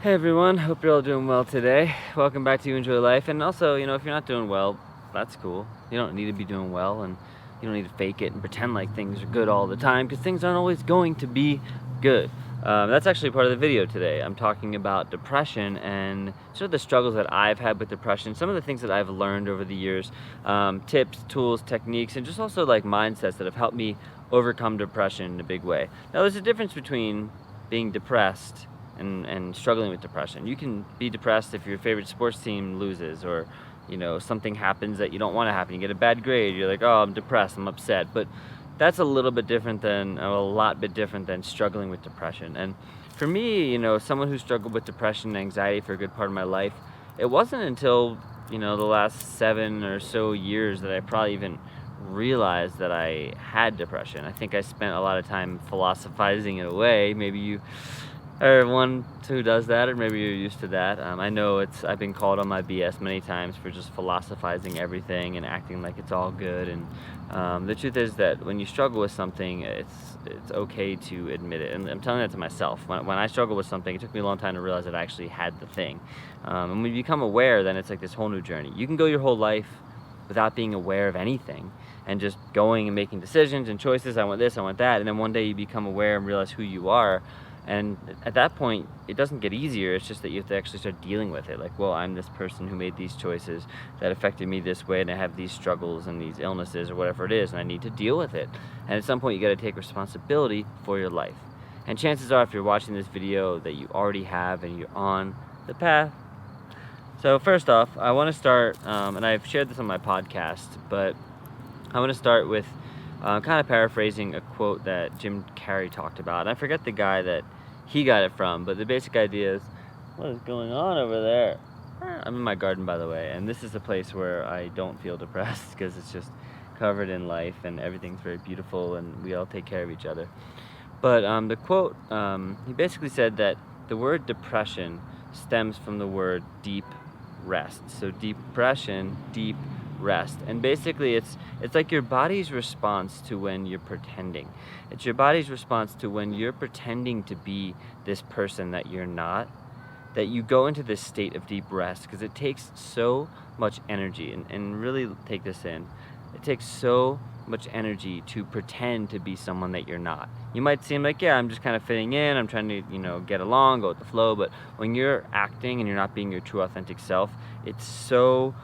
Hey everyone, hope you're all doing well today. Welcome back to You Enjoy Life. And also, if you're not doing well, that's cool. You don't need to be doing well, and you don't need to fake it and pretend like things are good all the time, because things aren't always going to be good. That's actually part of the video today. I'm talking about depression and sort of the struggles that I've had with depression, some of the things that I've learned over the years, tips, tools, techniques, and just also like mindsets that have helped me overcome depression in a big way. Now, there's a difference between being depressed and struggling with depression. You can be depressed if your favorite sports team loses, or something happens that you don't want to happen. You get a bad grade, you're like, oh, I'm depressed, I'm upset. But that's a little bit different than struggling with depression. And for me, someone who struggled with depression and anxiety for a good part of my life, it wasn't until the last 7 or so years that I probably even realized that I had depression. I think I spent a lot of time philosophizing it away. Maybe you are one who does that, or maybe you're used to that. I know I've been called on my BS many times for just philosophizing everything and acting like it's all good. And the truth is that when you struggle with something, it's okay to admit it. And I'm telling that to myself. When I struggle with something, it took me a long time to realize that I actually had the thing. And when you become aware, then it's like this whole new journey. You can go your whole life without being aware of anything and just going and making decisions and choices. I want this, I want that. And then one day you become aware and realize who you are. And at that point, it doesn't get easier. It's just that you have to actually start dealing with it. Like, well, I'm this person who made these choices that affected me this way, and I have these struggles and these illnesses or whatever it is, and I need to deal with it. And at some point, you got to take responsibility for your life. And chances are, if you're watching this video, that you already have, and you're on the path. So first off, I want to start, and I've shared this on my podcast, but I want to start with kind of paraphrasing a quote that Jim Carrey talked about. And I forget the guy that he got it from, but the basic idea is, what is going on over there? I'm in my garden, by the way, and this is a place where I don't feel depressed because it's just covered in life and everything's very beautiful and we all take care of each other. But the quote, he basically said that the word depression stems from the word deep rest. So depression, deep rest. And basically it's like your body's response to when you're pretending. It's your body's response to when you're pretending to be this person that you're not, that you go into this state of deep rest, because it takes so much energy, and really take this in. It takes so much energy to pretend to be someone that you're not. You might seem like, yeah, I'm just kind of fitting in, I'm trying to, get along, go with the flow, but when you're acting and you're not being your true authentic self, it's so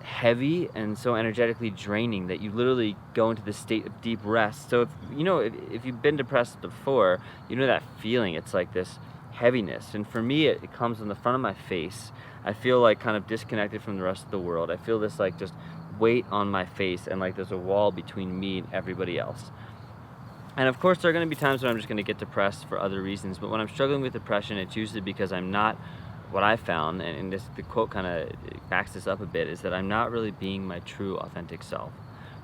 heavy and so energetically draining that you literally go into this state of deep rest. So if you've been depressed before, that feeling. It's like this heaviness, and for me it comes in the front of my face. I feel like kind of disconnected from the rest of the world. I feel this like just weight on my face, and like there's a wall between me and everybody else. And of course there are going to be times when I'm just going to get depressed for other reasons, but when I'm struggling with depression, it's usually because I'm not, what I found, and the quote kind of backs this up a bit, is that I'm not really being my true authentic self.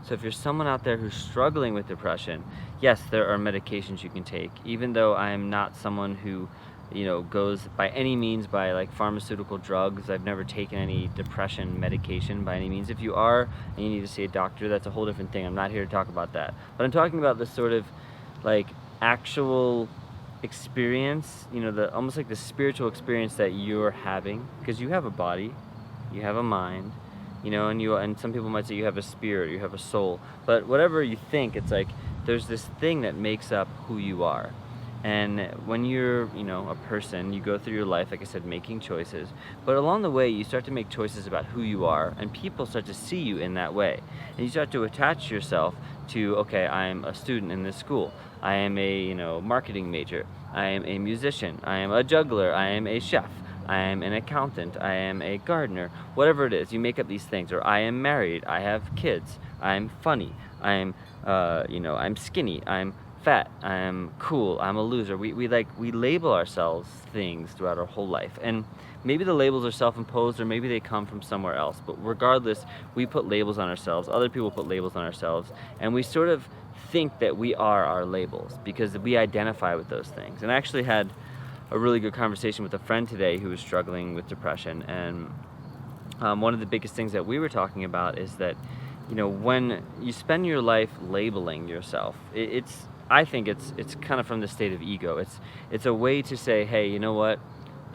So if you're someone out there who's struggling with depression, yes, there are medications you can take. Even though I am not someone who goes by any means by like pharmaceutical drugs, I've never taken any depression medication by any means. If you are and you need to see a doctor, that's a whole different thing. I'm not here to talk about that, but I'm talking about this sort of like actual experience, almost like the spiritual experience that you're having, because you have a body, you have a mind, and some people might say you have a spirit, you have a soul, but whatever you think, it's like there's this thing that makes up who you are. And when you're a person, you go through your life, like I said, making choices, but along the way you start to make choices about who you are, and people start to see you in that way, and you start to attach yourself to, okay, I'm a student in this school, I am a marketing major, I am a musician, I am a juggler, I am a chef, I am an accountant, I am a gardener, whatever it is. You make up these things. Or I am married, I have kids, I'm funny, I'm I'm skinny, I'm fat, I'm cool, I'm a loser. We label ourselves things throughout our whole life, and maybe the labels are self-imposed, or maybe they come from somewhere else, but regardless, we put labels on ourselves, other people put labels on ourselves, and we sort of think that we are our labels because we identify with those things. And I actually had a really good conversation with a friend today who was struggling with depression, and one of the biggest things that we were talking about is that when you spend your life labeling yourself, I think it's kind of from the state of ego. It's a way to say, hey, you know what?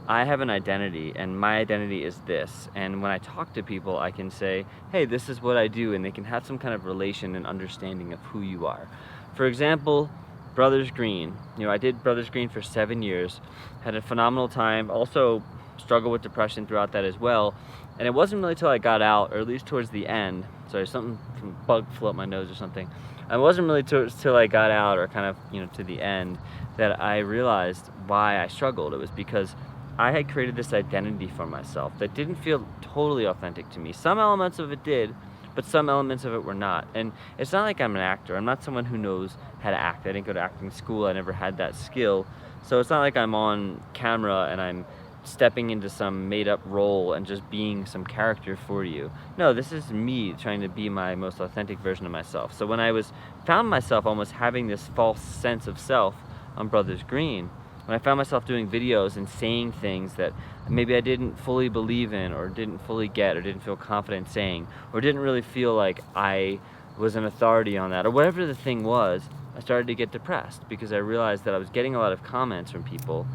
I have an identity, and my identity is this. And when I talk to people, I can say, hey, this is what I do, and they can have some kind of relation and understanding of who you are. For example, Brothers Green. I did Brothers Green for 7 years, had a phenomenal time, also struggled with depression throughout that as well. And it wasn't really till I got out, or at least towards the end, sorry, something from bug flew up my nose or something. It wasn't really till I got out, or kind of, to the end, that I realized why I struggled. It was because I had created this identity for myself that didn't feel totally authentic to me. Some elements of it did, but some elements of it were not. And it's not like I'm an actor. I'm not someone who knows how to act. I didn't go to acting school. I never had that skill. So it's not like I'm on camera and I'm stepping into some made-up role and just being some character for you. No, this is me trying to be my most authentic version of myself. So when I found myself almost having this false sense of self on Brothers Green, when I found myself doing videos and saying things that maybe I didn't fully believe in, or didn't fully get, or didn't feel confident saying, or didn't really feel like I was an authority on that, or whatever the thing was, I started to get depressed because I realized that I was getting a lot of comments from people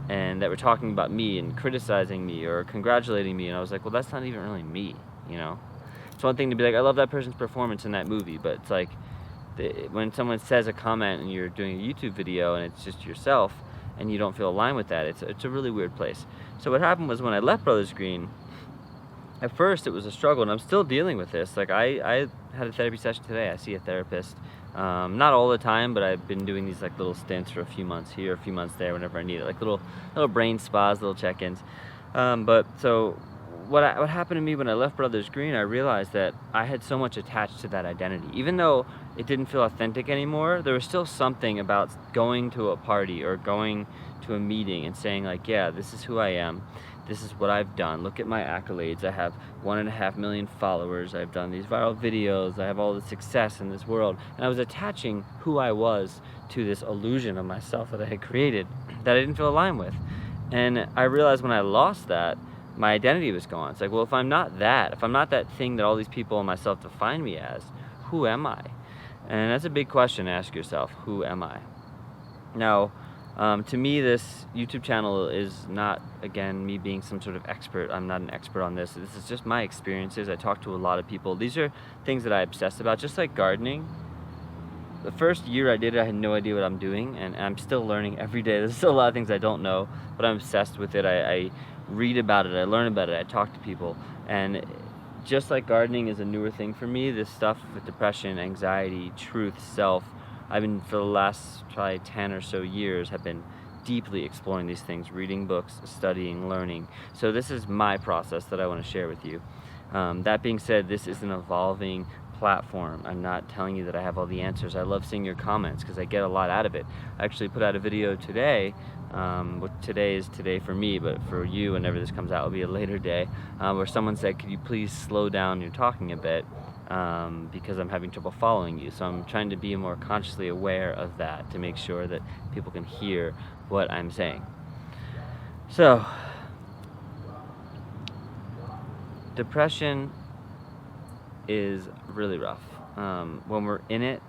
and that were talking about me and criticizing me or congratulating me, and I was like, well, that's not even really me, It's one thing to be like, I love that person's performance in that movie, but it's like when someone says a comment and you're doing a YouTube video and it's just yourself, and you don't feel aligned with that, it's a really weird place. So what happened was when I left Brothers Green, at first it was a struggle, and I'm still dealing with this. Like I had a therapy session today. I see a therapist, not all the time, but I've been doing these like little stints for a few months here, a few months there, whenever I need it, like little brain spas, little check-ins. But so what happened to me when I left Brothers Green, I realized that I had so much attached to that identity. Even though it didn't feel authentic anymore, there was still something about going to a party or going to a meeting and saying like, yeah, this is who I am. This is what I've done. Look at my accolades. I have 1.5 million followers. I've done these viral videos. I have all the success in this world. And I was attaching who I was to this illusion of myself that I had created that I didn't feel aligned with. And I realized when I lost that, my identity was gone. It's like, well, if I'm not that thing that all these people and myself define me as, who am I? And that's a big question to ask yourself. Who am I? Now, to me, this YouTube channel is not, again, me being some sort of expert. I'm not an expert on this. This is just my experiences. I talk to a lot of people. These are things that I obsess about, just like gardening. The first year I did it, I had no idea what I'm doing, and I'm still learning every day. There's still a lot of things I don't know, but I'm obsessed with it. I read about it, I learn about it, I talk to people, and just like gardening is a newer thing for me, this stuff with depression, anxiety, truth, self, I've been, for the last probably 10 or so years, have been deeply exploring these things, reading books, studying, learning. So this is my process that I want to share with you. That being said, this is an evolving platform. I'm not telling you that I have all the answers. I love seeing your comments because I get a lot out of it. I actually put out a video today, today is today for me, but for you, whenever this comes out, it'll be a later day, where someone said, could you please slow down your talking a bit, because I'm having trouble following you. So I'm trying to be more consciously aware of that to make sure that people can hear what I'm saying. So, depression is really rough. When we're in it,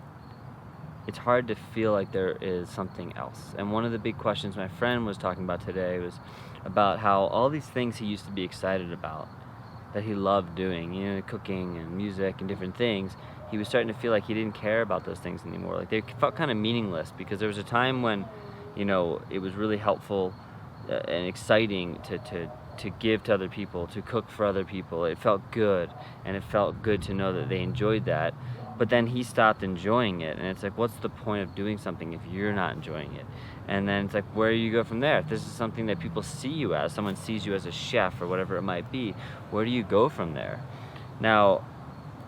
it's hard to feel like there is something else. And one of the big questions my friend was talking about today was about how all these things he used to be excited about, that he loved doing, cooking and music and different things, he was starting to feel like he didn't care about those things anymore. Like they felt kind of meaningless, because there was a time when, it was really helpful and exciting to give to other people, to cook for other people. It felt good, and it felt good to know that they enjoyed that. But then he stopped enjoying it, and it's like, what's the point of doing something if you're not enjoying it? And then it's like, where do you go from there? If this is something that people see you as, someone sees you as a chef or whatever it might be, where do you go from there? Now,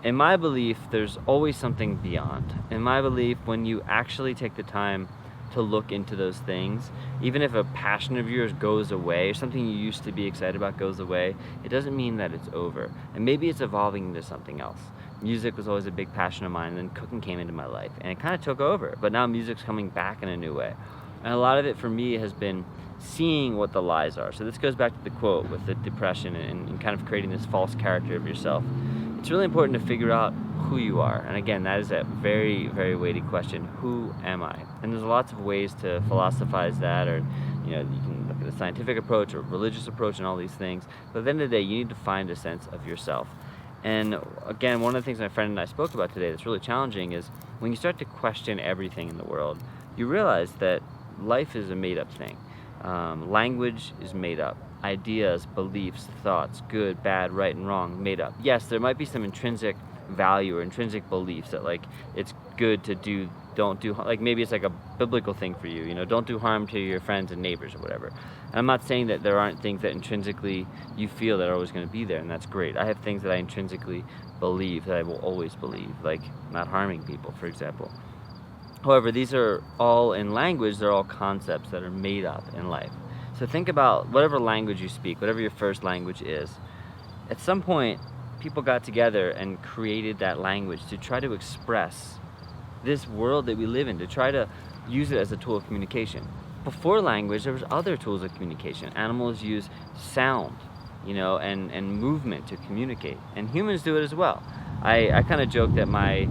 in my belief, there's always something beyond. In my belief, when you actually take the time to look into those things, even if a passion of yours goes away, or something you used to be excited about goes away, it doesn't mean that it's over. And maybe it's evolving into something else. Music was always a big passion of mine, and then cooking came into my life, and it kind of took over, but now music's coming back in a new way. And a lot of it for me has been seeing what the lies are. So this goes back to the quote with the depression and kind of creating this false character of yourself. It's really important to figure out who you are. And again, that is a very, very weighty question. Who am I? And there's lots of ways to philosophize that, or you can look at the scientific approach or religious approach and all these things. But at the end of the day, you need to find a sense of yourself. And again, one of the things my friend and I spoke about today that's really challenging is when you start to question everything in the world, you realize that life is a made-up thing. Language is made up. Ideas, beliefs, thoughts, good, bad, right, and wrong, made up. Yes, there might be some intrinsic value or intrinsic beliefs that like it's good to do, don't do, like maybe it's like a biblical thing for you, don't do harm to your friends and neighbors or whatever. And I'm not saying that there aren't things that intrinsically you feel that are always going to be there, and that's great. I have things that I intrinsically believe that I will always believe, like not harming people, for example. However, these are all in language, they're all concepts that are made up in life. So think about whatever language you speak, whatever your first language is. At some point, people got together and created that language to try to express this world that we live in, to try to use it as a tool of communication. Before language, there was other tools of communication. Animals use sound, and movement to communicate. And humans do it as well. I kind of joke that my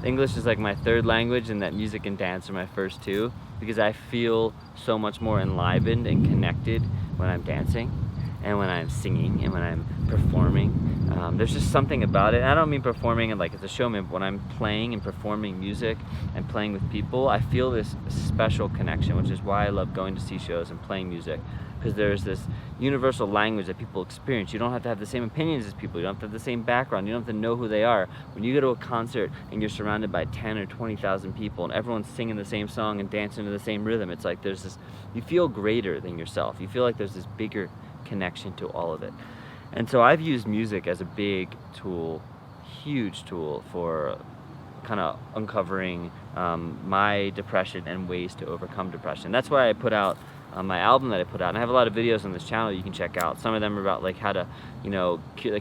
English is like my third language and that music and dance are my first two, because I feel so much more enlivened and connected when I'm dancing and when I'm singing and when I'm performing. There's just something about it. And I don't mean performing and like as a showman, but when I'm playing and performing music and playing with people, I feel this special connection, which is why I love going to see shows and playing music, because there's this universal language that people experience. You don't have to have the same opinions as people. You don't have to have the same background. You don't have to know who they are. When you go to a concert and you're surrounded by 10 or 20,000 people and everyone's singing the same song and dancing to the same rhythm, it's like there's this, you feel greater than yourself. You feel like there's this bigger connection to all of it. And so I've used music as a big tool, huge tool for kind of uncovering my depression and ways to overcome depression. That's why I put out my album that I put out, and I have a lot of videos on this channel you can check out. Some of them are about like how to,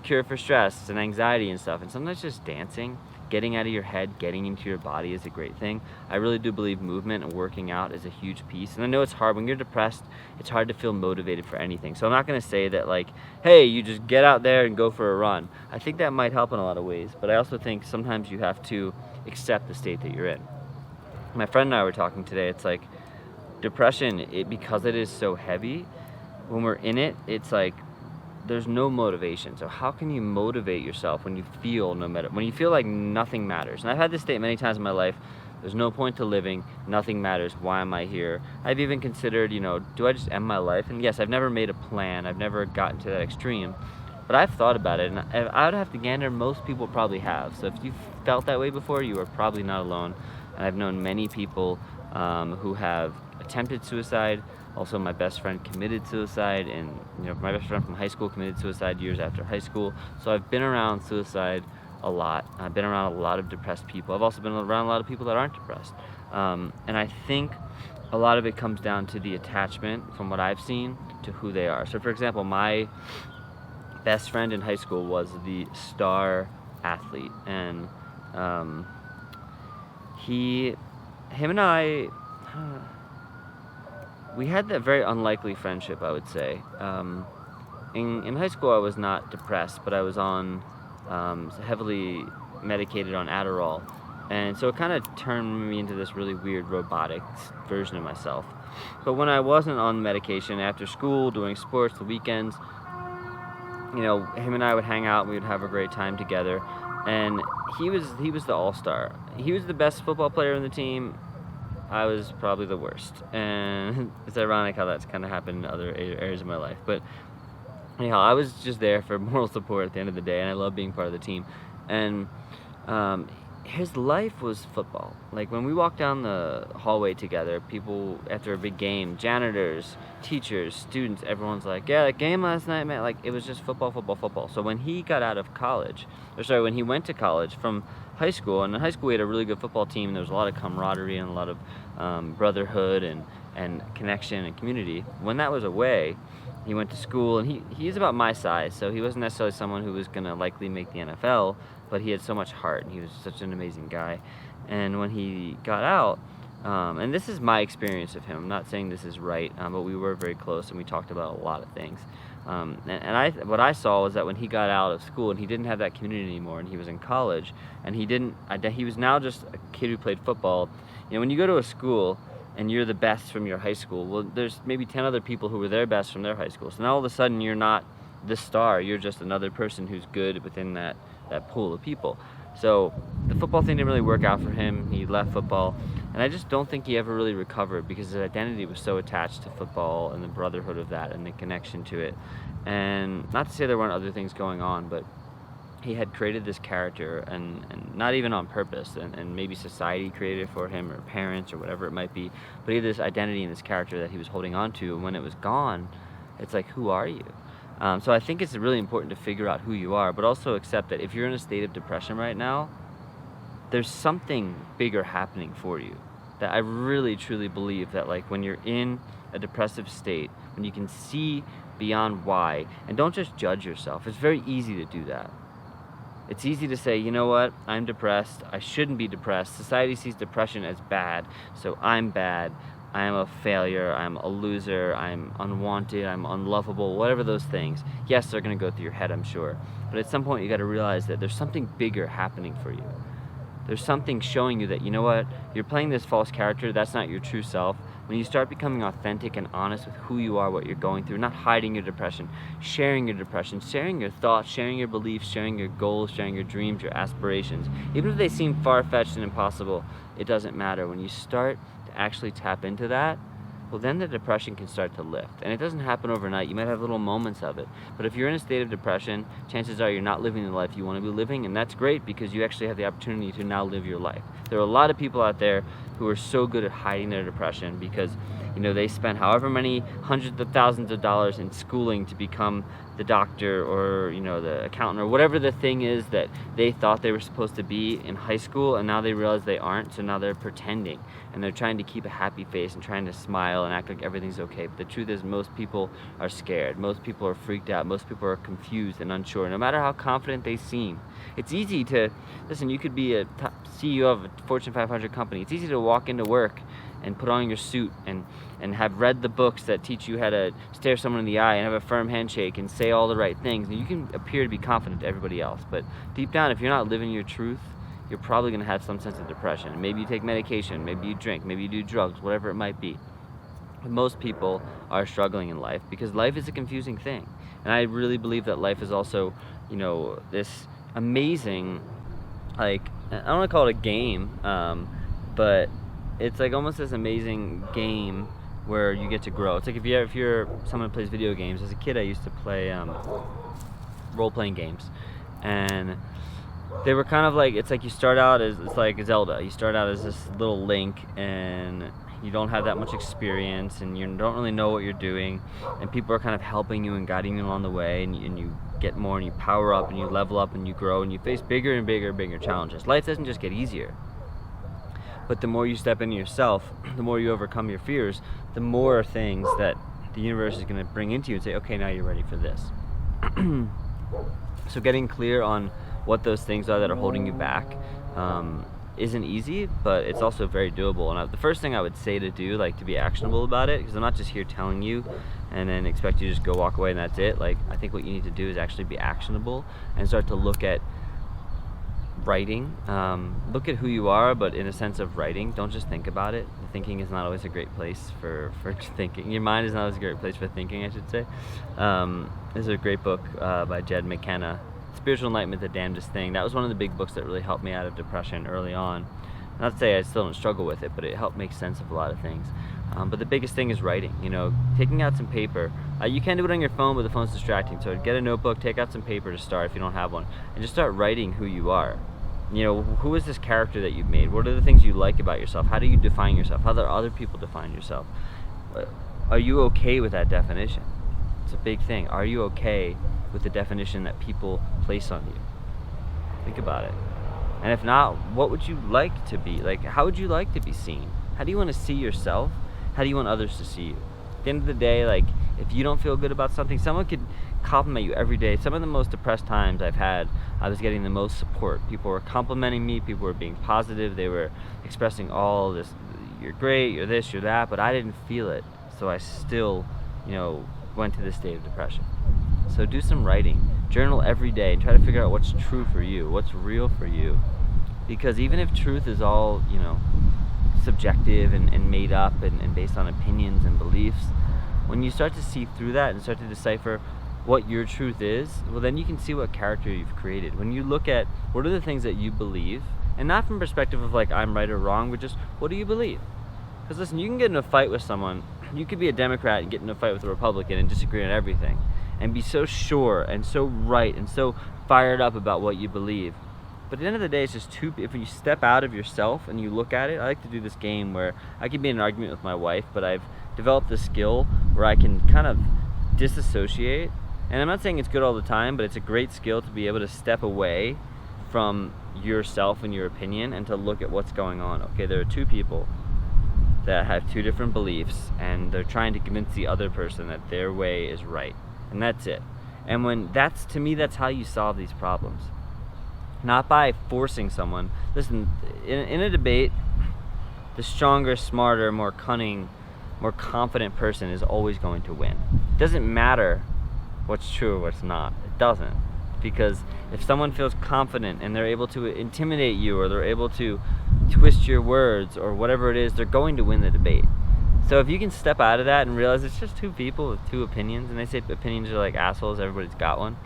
cure for stress and anxiety and stuff. And sometimes just dancing, getting out of your head, getting into your body is a great thing. I really do believe movement and working out is a huge piece. And I know it's hard when you're depressed. It's hard to feel motivated for anything. So I'm not going to say that like, hey, you just get out there and go for a run. I think that might help in a lot of ways, but I also think sometimes you have to accept the state that you're in. My friend and I were talking today. It's like depression, because it is so heavy, when we're in it, it's like there's no motivation. So how can you motivate yourself when you feel when you feel like nothing matters? And I've had this state many times in my life. There's no point to living. Nothing matters. Why am I here? I've even considered, do I just end my life? And yes, I've never made a plan. I've never gotten to that extreme. But I've thought about it, and I would have to gander, most people probably have. So if you felt that way before, you are probably not alone. And I've known many people who have attempted suicide. Also, my best friend committed suicide, and my best friend from high school committed suicide years after high school. So I've been around suicide a lot. I've been around a lot of depressed people. I've also been around a lot of people that aren't depressed. And I think a lot of it comes down to the attachment, from what I've seen, to who they are. So for example, my best friend in high school was the star athlete, and him and I, we had that very unlikely friendship, I would say. In high school, I was not depressed, but I was on heavily medicated on Adderall, and so it kind of turned me into this really weird robotic version of myself. But when I wasn't on medication, after school, doing sports, the weekends, him and I would hang out and we would have a great time together. And he was the all-star. He was the best football player on the team. I was probably the worst. And it's ironic how that's kind of happened in other areas of my life. But anyhow, I was just there for moral support at the end of the day, and I love being part of the team. And his life was football. Like when we walked down the hallway together, people after a big game, janitors, teachers, students, everyone's like, yeah, that game last night, man. Like it was just football, football, football. So when he got out of college, when he went to college from high school, and in high school we had a really good football team, and there was a lot of camaraderie and a lot of brotherhood and connection and community. When that was away, he went to school, and he's about my size, so he wasn't necessarily someone who was going to likely make the NFL, but he had so much heart, and he was such an amazing guy. And when he got out, and this is my experience of him, I'm not saying this is right, but we were very close, and we talked about a lot of things. What I saw was that when he got out of school and he didn't have that community anymore, and he was in college, and he was now just a kid who played football. When you go to a school, and you're the best from your high school. Well, there's maybe 10 other people who were their best from their high school. So now all of a sudden you're not the star, you're just another person who's good within that pool of people. So the football thing didn't really work out for him. He left football, and I just don't think he ever really recovered because his identity was so attached to football and the brotherhood of that and the connection to it. And not to say there weren't other things going on, but he had created this character, and not even on purpose, and maybe society created it for him, or parents, or whatever it might be, but he had this identity and this character that he was holding on to, and when it was gone, it's like, who are you? So I think it's really important to figure out who you are, but also accept that if you're in a state of depression right now, there's something bigger happening for you. That I really truly believe that, like, when you're in a depressive state, when you can see beyond why, and don't just judge yourself. It's very easy to do that. It's easy to say, you know what, I'm depressed, I shouldn't be depressed, society sees depression as bad, so I'm bad, I am a failure, I'm a loser, I'm unwanted, I'm unlovable, whatever those things. Yes, they're going to go through your head, I'm sure, but at some point you got to realize that there's something bigger happening for you. There's something showing you that, you know what, you're playing this false character, that's not your true self. When you start becoming authentic and honest with who you are, what you're going through, not hiding your depression, sharing your thoughts, sharing your beliefs, sharing your goals, sharing your dreams, your aspirations, even if they seem far-fetched and impossible, it doesn't matter. When you start to actually tap into that, well, then the depression can start to lift. And it doesn't happen overnight. You might have little moments of it. But if you're in a state of depression, chances are you're not living the life you want to be living, and that's great because you actually have the opportunity to now live your life. There are a lot of people out there who are so good at hiding their depression because, you know, they spend however many hundreds of thousands of dollars in schooling to become the doctor or, you know, the accountant or whatever the thing is that they thought they were supposed to be in high school, and now they realize they aren't, so now they're pretending and they're trying to keep a happy face and trying to smile and act like everything's okay. But the truth is, most people are scared, most people are freaked out, most people are confused and unsure, no matter how confident they seem. It's easy to, listen, you could be a top CEO of a Fortune 500 company. It's easy to walk into work and put on your suit and have read the books that teach you how to stare someone in the eye and have a firm handshake and say all the right things. And you can appear to be confident to everybody else, but deep down, if you're not living your truth, you're probably going to have some sense of depression. Maybe you take medication, maybe you drink, maybe you do drugs, whatever it might be. But most people are struggling in life because life is a confusing thing. And I really believe that life is also, you know, this amazing, like, I don't want to call it a game, but it's like almost this amazing game where you get to grow. It's like if you're someone who plays video games. As a kid, I used to play role-playing games, and they were kind of like, it's like you start out as, it's like Zelda. You start out as this little Link, and you don't have that much experience, and you don't really know what you're doing, and people are kind of helping you and guiding you along the way, and you get more, and you power up, and you level up, and you grow, and you face bigger and bigger and bigger challenges. Life doesn't just get easier. But the more you step into yourself, the more you overcome your fears, the more things that the universe is going to bring into you and say, okay, now you're ready for this. So getting clear on what those things are that are holding you back isn't easy, but it's also very doable. And the first thing I would say to do, like, to be actionable about it, because I'm not just here telling you and then expect you to just go walk away and that's it. Like, I think what you need to do is actually be actionable and start to look at writing. Look at who you are, but in a sense of writing. Don't just think about it. Thinking is not always a great place for thinking. Your mind is not always a great place for thinking, I should say. There's a great book by Jed McKenna, Spiritual Enlightenment, the Damnedest Thing. That was one of the big books that really helped me out of depression early on. Not to say I still don't struggle with it, but it helped make sense of a lot of things. But the biggest thing is writing, you know, taking out some paper. You can do it on your phone, but the phone's distracting. So get a notebook, take out some paper to start if you don't have one, and just start writing who you are. You know, who is this character that you've made? What are the things you like about yourself? How do you define yourself? How do other people define yourself? Are you okay with that definition? It's a big thing. Are you okay with the definition that people place on you? Think about it. And if not, what would you like to be? Like, how would you like to be seen? How do you want to see yourself? How do you want others to see you? At the end of the day, like, if you don't feel good about something, someone could compliment you every day. Some of the most depressed times I've had, I was getting the most support. People were complimenting me, people were being positive, they were expressing all this, you're great, you're this, you're that, but I didn't feel it. So I still, you know, went to this state of depression. So do some writing, journal every day, and try to figure out what's true for you, what's real for you. Because even if truth is all, you know, subjective and made up and based on opinions and beliefs, when you start to see through that and start to decipher what your truth is, well, then you can see what character you've created. When you look at what are the things that you believe, and not from perspective of like I'm right or wrong, but just what do you believe? Because listen, you can get in a fight with someone. You could be a Democrat and get in a fight with a Republican and disagree on everything, and be so sure and so right and so fired up about what you believe. But at the end of the day, it's just if you step out of yourself and you look at it, I like to do this game where I could be in an argument with my wife, but I've developed a skill where I can kind of disassociate. And I'm not saying it's good all the time, but it's a great skill to be able to step away from yourself and your opinion and to look at what's going on. Okay, there are two people that have two different beliefs, and they're trying to convince the other person that their way is right. And that's it. And to me, that's how you solve these problems. Not by forcing someone. Listen, in a debate, the stronger, smarter, more cunning, more confident person is always going to win. It doesn't matter what's true or what's not. It doesn't. Because if someone feels confident and they're able to intimidate you, or they're able to twist your words or whatever it is, they're going to win the debate. So if you can step out of that and realize it's just two people with two opinions, and they say opinions are like assholes, everybody's got one.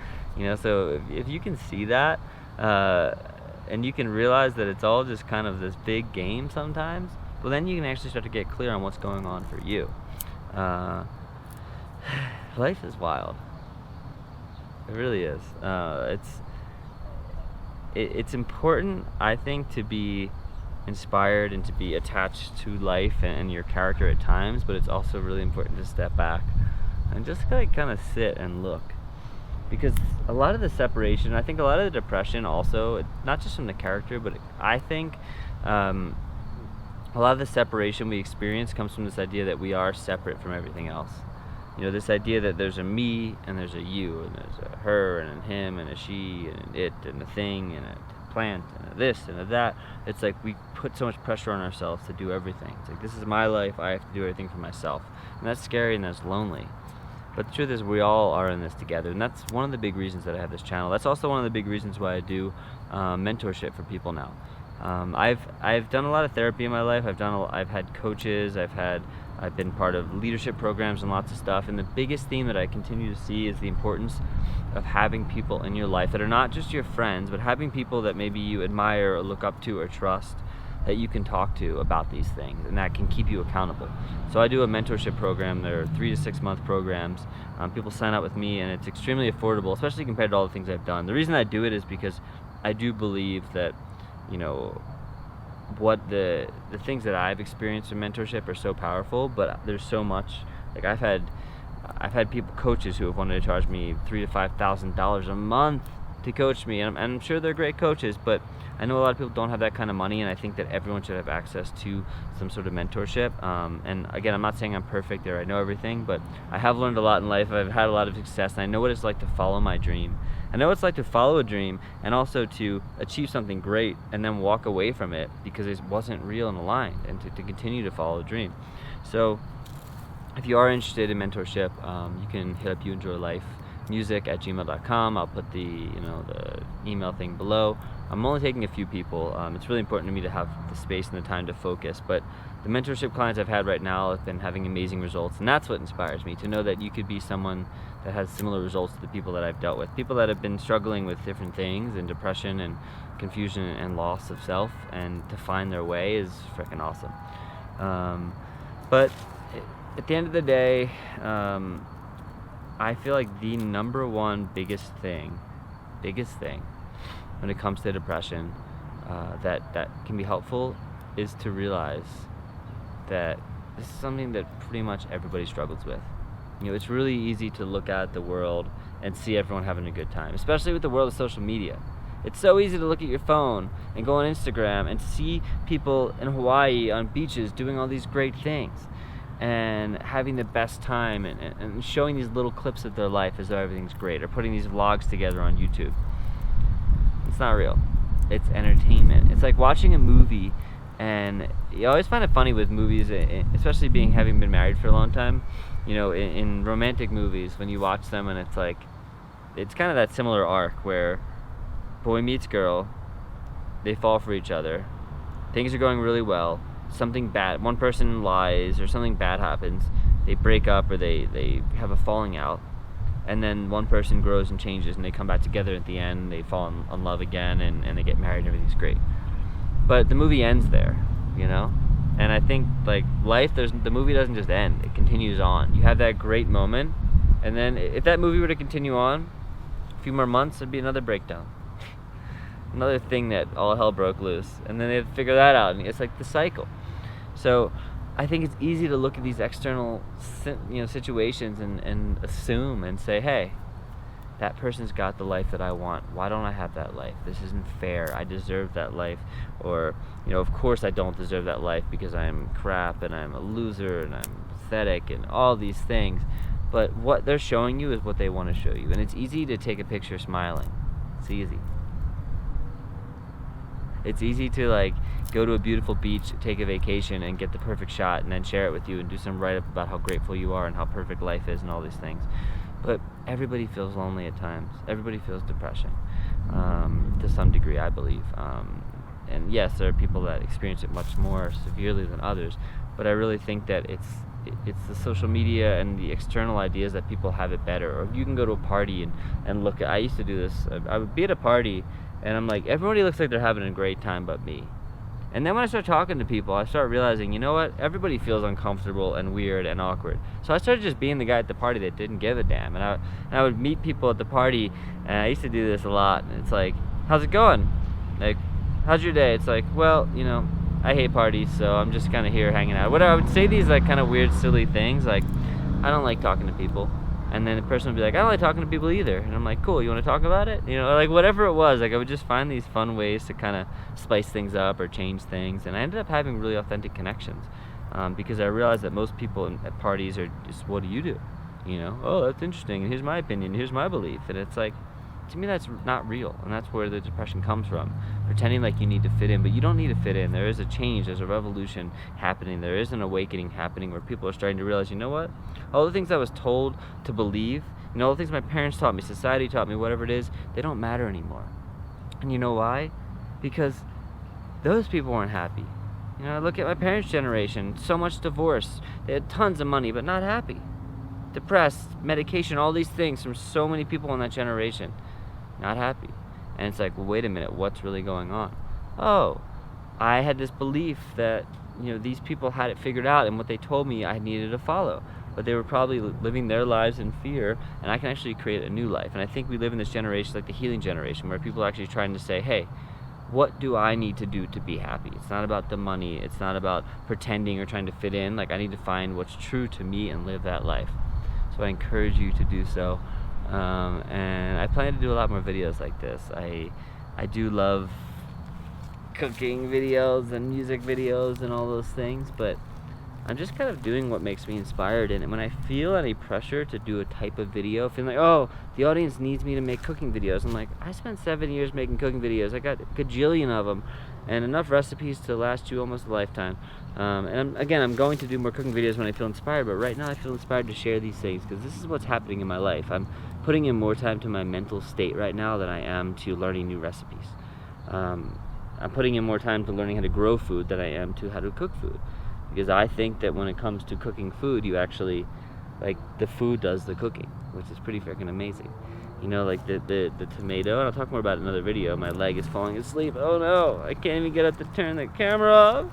So if you can see that, and you can realize that it's all just kind of this big game sometimes, well, then you can actually start to get clear on what's going on for you. Life is wild. It really is. It's important, I think, to be inspired and to be attached to life and your character at times, but it's also really important to step back and just kind of sit and look. Because a lot of the separation, I think a lot of the depression also, not just from the character, but I think a lot of the separation we experience comes from this idea that we are separate from everything else. This idea that there's a me and there's a you, and there's a her and a him and a she and an it and a thing and a plant and a this and a that. It's like we put so much pressure on ourselves to do everything. It's like, this is my life, I have to do everything for myself. And that's scary and that's lonely. But the truth is, we all are in this together, and that's one of the big reasons that I have this channel. That's also one of the big reasons why I do mentorship for people now. I've done a lot of therapy in my life. I've had coaches. I've been part of leadership programs and lots of stuff. And the biggest theme that I continue to see is the importance of having people in your life that are not just your friends, but having people that maybe you admire or look up to or trust, that you can talk to about these things, and that can keep you accountable. So I do a mentorship program. They're 3 to 6 month programs. People sign up with me, and it's extremely affordable, especially compared to all the things I've done. The reason I do it is because I do believe that, what the things that I've experienced in mentorship are so powerful, but there's so much. Like I've had coaches who have wanted to charge me $3,000 to $5,000 a month to coach me, and I'm sure they're great coaches, but I know a lot of people don't have that kind of money, and I think that everyone should have access to some sort of mentorship. And again, I'm not saying I'm perfect or I know everything, but I have learned a lot in life. I've had a lot of success, and I know what it's like to follow my dream. I know what it's like to follow a dream and also to achieve something great and then walk away from it because it wasn't real and aligned, and to continue to follow a dream. So if you are interested in mentorship, you can hit up youenjoylifemusic@gmail.com. I'll put the email thing below. I'm only taking a few people. It's really important to me to have the space and the time to focus, but the mentorship clients I've had right now have been having amazing results, and that's what inspires me, to know that you could be someone that has similar results to the people that I've dealt with, people that have been struggling with different things, and depression and confusion and loss of self, and to find their way is freaking awesome. But at the end of the day, I feel like the number one biggest thing when it comes to depression that can be helpful is to realize that this is something that pretty much everybody struggles with. It's really easy to look at the world and see everyone having a good time, especially with the world of social media. It's so easy to look at your phone and go on Instagram and see people in Hawaii on beaches doing all these great things and having the best time and showing these little clips of their life as though everything's great, or putting these vlogs together on YouTube. It's not real. It's entertainment. It's like watching a movie, and you always find it funny with movies, especially having been married for a long time. In romantic movies, when you watch them, and it's kind of that similar arc where boy meets girl, they fall for each other, things are going really well, something bad, one person lies or something bad happens, they break up or they have a falling out, and then one person grows and changes and they come back together at the end, they fall in love again, and they get married and everything's great. But the movie ends there, you know? And I think, like, life, the movie doesn't just end, it continues on. You have that great moment, and then if that movie were to continue on a few more months, it'd be another breakdown. Another thing that all hell broke loose, and then they have to figure that out, and it's like the cycle. So I think it's easy to look at these external situations and assume and say, hey, that person's got the life that I want. Why don't I have that life? This isn't fair. I deserve that life. Or, of course I don't deserve that life because I'm crap and I'm a loser and I'm pathetic and all these things. But what they're showing you is what they want to show you. And it's easy to take a picture smiling. It's easy. It's easy to, like, go to a beautiful beach, take a vacation, and get the perfect shot, and then share it with you and do some write-up about how grateful you are and how perfect life is and all these things. But everybody feels lonely at times. Everybody feels depression, to some degree, I believe. And yes, there are people that experience it much more severely than others, but I really think that it's the social media and the external ideas that people have it better. Or you can go to a party and look at, I used to do this, I would be at a party, and I'm like, everybody looks like they're having a great time but me. And then when I start talking to people, I start realizing, you know what? Everybody feels uncomfortable and weird and awkward. So I started just being the guy at the party that didn't give a damn. And I would meet people at the party, and I used to do this a lot. And it's like, how's it going? Like, how's your day? It's like, well, I hate parties, so I'm just kind of here hanging out. Whatever. I would say these, like, kind of weird, silly things, like, I don't like talking to people. And then the person would be like, I don't like talking to people either. And I'm like, cool, you want to talk about it? Like, whatever it was. Like, I would just find these fun ways to kind of spice things up or change things. And I ended up having really authentic connections, because I realized that most people at parties are just, what do you do? Oh, that's interesting, and here's my opinion, here's my belief. And it's like, to me, that's not real. And that's where the depression comes from. Pretending like you need to fit in, but you don't need to fit in. There is a change, there's a revolution happening, there is an awakening happening where people are starting to realize, you know what? All the things I was told to believe, all the things my parents taught me, society taught me, whatever it is, they don't matter anymore. And you know why? Because those people weren't happy. I look at my parents' generation, so much divorce. They had tons of money, but not happy. Depressed, medication, all these things from so many people in that generation. Not happy. And it's like, well, wait a minute, what's really going on? Oh, I had this belief that, these people had it figured out, and what they told me I needed to follow. But they were probably living their lives in fear, and I can actually create a new life. And I think we live in this generation, like the healing generation, where people are actually trying to say, hey, what do I need to do to be happy? It's not about the money. It's not about pretending or trying to fit in. Like, I need to find what's true to me and live that life. So I encourage you to do so. And I plan to do a lot more videos like this. I do love cooking videos and music videos and all those things, but I'm just kind of doing what makes me inspired. And when I feel any pressure to do a type of video, feeling like, oh, the audience needs me to make cooking videos, I'm like, I spent 7 years making cooking videos. I got a gajillion of them and enough recipes to last you almost a lifetime. And I'm going to do more cooking videos when I feel inspired, but right now I feel inspired to share these things because this is what's happening in my life. I'm putting in more time to my mental state right now than I am to learning new recipes. I'm putting in more time to learning how to grow food than I am to how to cook food. Because I think that when it comes to cooking food, you actually, like, the food does the cooking, which is pretty freaking amazing. Like the tomato, and I'll talk more about it in another video. My leg is falling asleep. Oh no, I can't even get up to turn the camera off.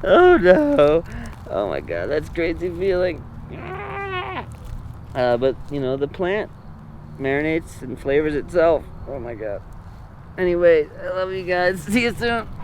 Oh no. Oh my god, that's crazy feeling. But, the plant marinates and flavors itself. Oh my god. Anyway, I love you guys. See you soon.